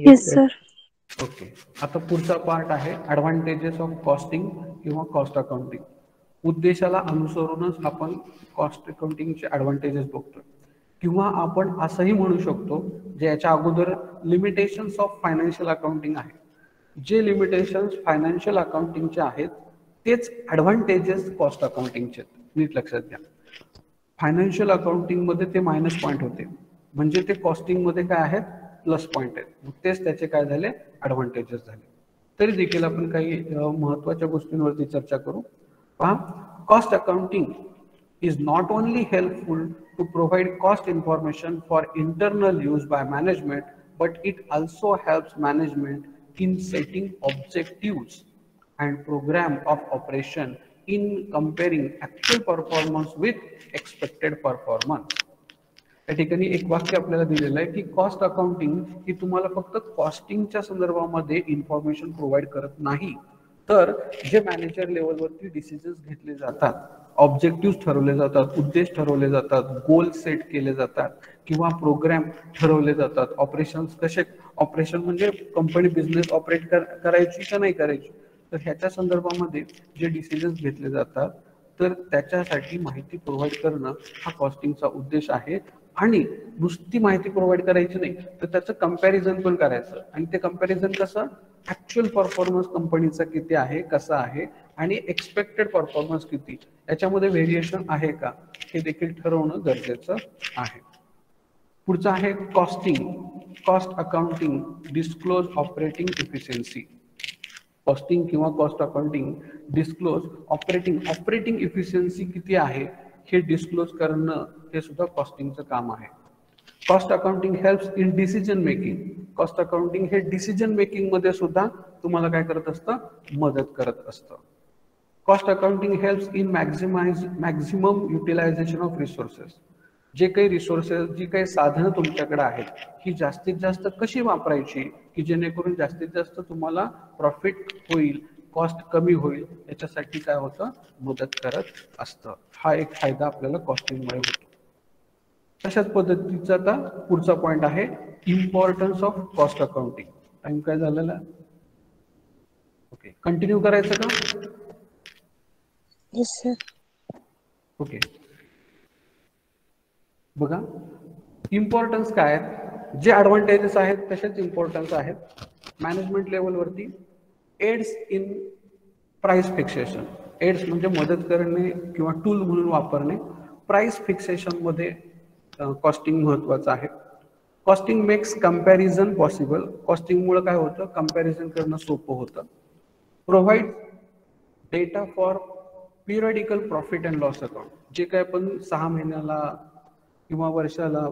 Yes sir. Okay, आता पुढचा part आहे ॲडव्हान्टेजेस ऑफ कॉस्टिंग किंवा कॉस्ट अकाउंटिंग. उद्देशाला अनुसरूनच आपण कॉस्ट अकाउंटिंगचे ॲडव्हान्टेजेस बघतोय, किंवा आपण असंही म्हणू शकतो जे याच्या अगोदर लिमिटेशन्स ऑफ फायनान्शियल अकाउंटिंग आहे. जे लिमिटेशन्स फायनान्शियल अकाउंटिंगचे आहेत तेच ॲडव्हान्टेजेस कॉस्ट अकाउंटिंगचे आहेत. नीट लक्षात घ्या. फायनान्शियल अकाउंटिंगमध्ये ते मायनस पॉईंट होते, म्हणजे ते कॉस्टिंगमध्ये काय आहेत, प्लस पॉईंट आहेत. मग तेच त्याचे काय झाले, ॲडव्हान्टेजेस झाले. तरी देखील आपण काही महत्त्वाच्या गोष्टींवरती चर्चा करू. पहा, cost accounting is not only helpful to provide cost information for internal use by management, but it also helps management in setting objectives and program of operation in comparing actual performance with expected performance. या ठिकाणी एक वाक्य आपल्याला दिलेलं आहे की cost accounting ही तुम्हाला फक्त कॉस्टिंगच्या संदर्भामध्ये इन्फॉर्मेशन प्रोव्हाइड करत नाही, तर जे मॅनेजर लेवलवरती डिसिजन्स घेतले जातात, ऑब्जेक्टिव्ह ठरवले जातात, उद्देश ठरवले जातात, गोल सेट केले जातात किंवा प्रोग्राम ठरवले जातात, ऑपरेशन म्हणजे कंपनी बिझनेस ऑपरेट करायची का नाही करायची, तर ह्याच्या संदर्भामध्ये जे डिसिजन्स घेतले जातात, तर त्याच्यासाठी माहिती प्रोव्हाइड करणं हा कॉस्टिंगचा उद्देश आहे. आणि नुसती माहिती प्रोव्हाइड करायची नाही, तर त्याचं कंपॅरिझन पण करायचं. आणि ते कंपॅरिझन कसं, ऍक्च्युअल परफॉर्मन्स कंपनीचा किती आहे, कसा आहे, आणि एक्सपेक्टेड परफॉर्मन्स किती, याच्यामध्ये व्हेरिएशन आहे का, हे देखील ठरवणं गरजेचं आहे. पुढचं आहे costing. Cost accounting disclose operating efficiency. Costing किंवा cost accounting disclose operating efficiency किती आहे हे डिस्क्लोज करणं, हे सुद्धा कॉस्टिंगचं काम आहे. Cost accounting helps in decision making. Cost accounting हे डिसिजन मेकिंग मध्ये सुद्धा तुम्हाला काय करत असतं, मदत करत असतं. Cost accounting helps in maximum utilisation of resources. जे काही रिसोर्सेस, जी काही साधनं तुमच्याकडे आहेत, ही जास्तीत जास्त कशी वापरायची की जेणेकरून जास्तीत जास्त तुम्हाला प्रॉफिट होईल, कॉस्ट कमी होईल, याच्यासाठी काय होतं, मदत करत असतं. हा एक फायदा आपल्याला कॉस्टिंगमुळे होतो. तशाच पद्धतीचा आता पुढचा पॉईंट आहे importance of cost accounting. Time काय झालेला, ओके, कंटिन्यू करायचं का? Yes sir. ओके, बघा इम्पॉर्टन्स काय आहेत, जे ॲडव्हान्टेजेस आहेत तसेच इम्पॉर्टन्स आहेत. मॅनेजमेंट लेवलवरती aids in price fixation. Aids म्हणजे मदत करणे किंवा टूल म्हणून वापरणे. प्राइस फिक्सेशनमध्ये कॉस्टिंग महत्त्वाचं आहे. Costing makes comparison possible. कॉस्टिंगमुळे काय होतं, कंपॅरिझन करणं सोपं होतं. Provide data for periodical profit and loss account. जे काय आपण 6 महिन्याला किंवा वर्षाला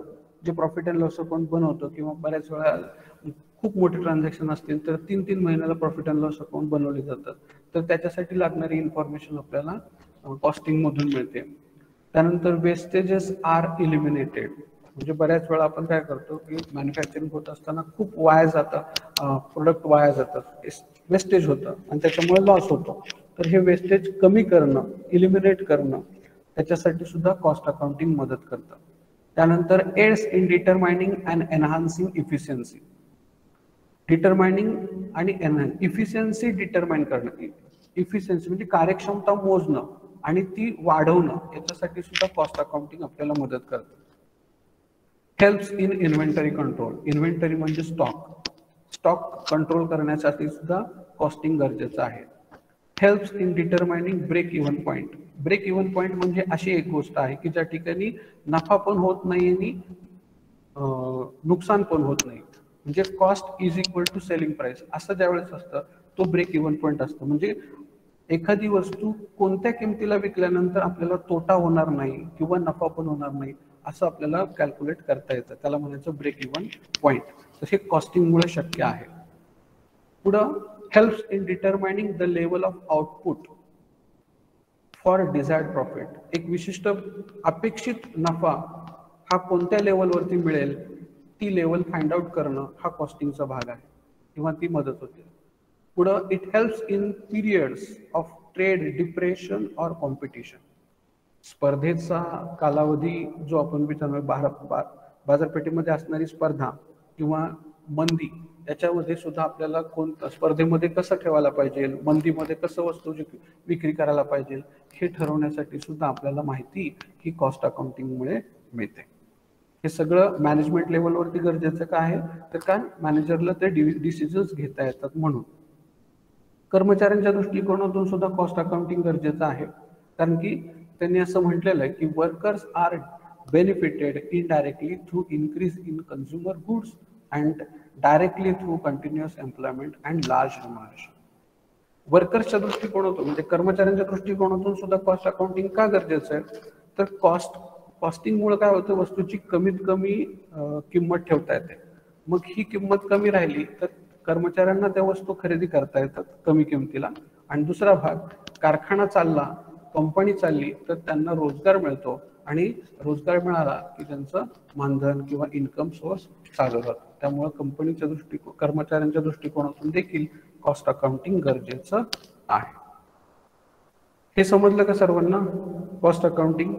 जे प्रॉफिट अँड लॉस अकाउंट बनवतो, किंवा बऱ्याच वेळा खूप मोठे ट्रान्झॅक्शन असतील तर 3-3 महिन्याला प्रॉफिट अँड लॉस अकाउंट बनवले जातात, तर त्याच्यासाठी लागणारी इन्फॉर्मेशन आपल्याला कॉस्टिंगमधून मिळते. त्यानंतर वेस्टेजेस आर इलिमिनेटेड. म्हणजे बऱ्याच वेळा आपण काय करतो की मॅन्युफॅक्चरिंग होत असताना खूप वाया जातं, प्रोडक्ट वाया जातात, वेस्टेज होतं आणि त्याच्यामुळे लॉस होतो. तर हे वेस्टेज कमी करणं, इलिमिनेट करणं, त्याच्यासाठी सुद्धा कॉस्ट अकाउंटिंग मदत करतं. त्यानंतर aids in determining and enhancing efficiency. Determining आणि इफिशियन्सी डिटरमाइन करणं. इफिशियन्सी म्हणजे कार्यक्षमता मोजणं आणि ती वाढवणं, याच्यासाठी सुद्धा कॉस्ट अकाउंटिंग आपल्याला मदत करतं. Helps in inventory control. Inventory म्हणजे स्टॉक कंट्रोल करण्यासाठी सुद्धा कॉस्टिंग गरजेचं आहे. Helps in determining break even point. Break even point म्हणजे अशी एक गोष्ट आहे की ज्या ठिकाणी नफा पण होत नाही आणि नुकसान पण होत नाही. म्हणजे cost is equal to selling price असं ज्यावेळेस असतं, तो ब्रेक इव्हन पॉईंट असतो. म्हणजे एखादी वस्तू कोणत्या किमतीला विकल्यानंतर आपल्याला तोटा होणार नाही किंवा नफा पण होणार नाही, असं आपल्याला कॅल्क्युलेट करता येतं, त्याला म्हणायचं ब्रेक इव्हन पॉईंट. तर हे कॉस्टिंगमुळे शक्य आहे. पुढं helps in determining the level of output for desired profit. एक विशिष्ट अपेक्षित नफा हा कोणत्या लेवलवरती मिळेल, ती लेवल फाइंड आउट करणं हा कॉस्टिंगचा भाग आहे किंवा ती मदत होते. पुढं it helps in periods of trade depression or competition. स्पर्धेचा कालावधी जो आपण विचारणार, बाजारपेठेमध्ये असणारी स्पर्धा किंवा मंदी याच्यामध्ये सुद्धा आपल्याला स्पर्धेमध्ये कसं ठेवायला पाहिजे, मंदीमध्ये कसं वस्तूची विक्री करायला पाहिजे हे ठरवण्यासाठी सुद्धा आपल्याला माहिती ही कॉस्ट अकाउंटिंगमुळे मिळते. हे सगळं मॅनेजमेंट लेवलवरती गरजेचं का आहे, तर का मॅनेजरला ते डिसिजन्स घेता येतात म्हणून. कर्मचाऱ्यांच्या दृष्टिकोनातून सुद्धा कॉस्ट अकाउंटिंग गरजेचं आहे, कारण की त्यांनी असं म्हटलेलं आहे की workers are benefited indirectly through increase in consumer goods and directly through continuous employment and large remuneration. वर्कर्सच्या दृष्टिकोनातून म्हणजे कर्मचाऱ्यांच्या दृष्टिकोनातून सुद्धा कॉस्ट अकाउंटिंग का गरजेचं आहे, तर कॉस्टिंगमुळे काय होतं, वस्तूची कमीत कमी किंमत ठेवता येते. मग ही किंमत कमी राहिली तर कर्मचाऱ्यांना त्या वस्तू खरेदी करता येतात कमी किमतीला. आणि दुसरा भाग, कारखाना चालला, कंपनी चालली तर त्यांना रोजगार मिळतो आणि रोजगार मिळाला की त्यांचं मानधन किंवा इन्कम सोर्स चालू राहतो. त्यामुळे कर्मचाऱ्यांच्या दृष्टिकोनातून देखील कॉस्ट अकाउंटिंग गरजेचं आहे. हे समजलं का सर्वांना कॉस्ट अकाउंटिंग?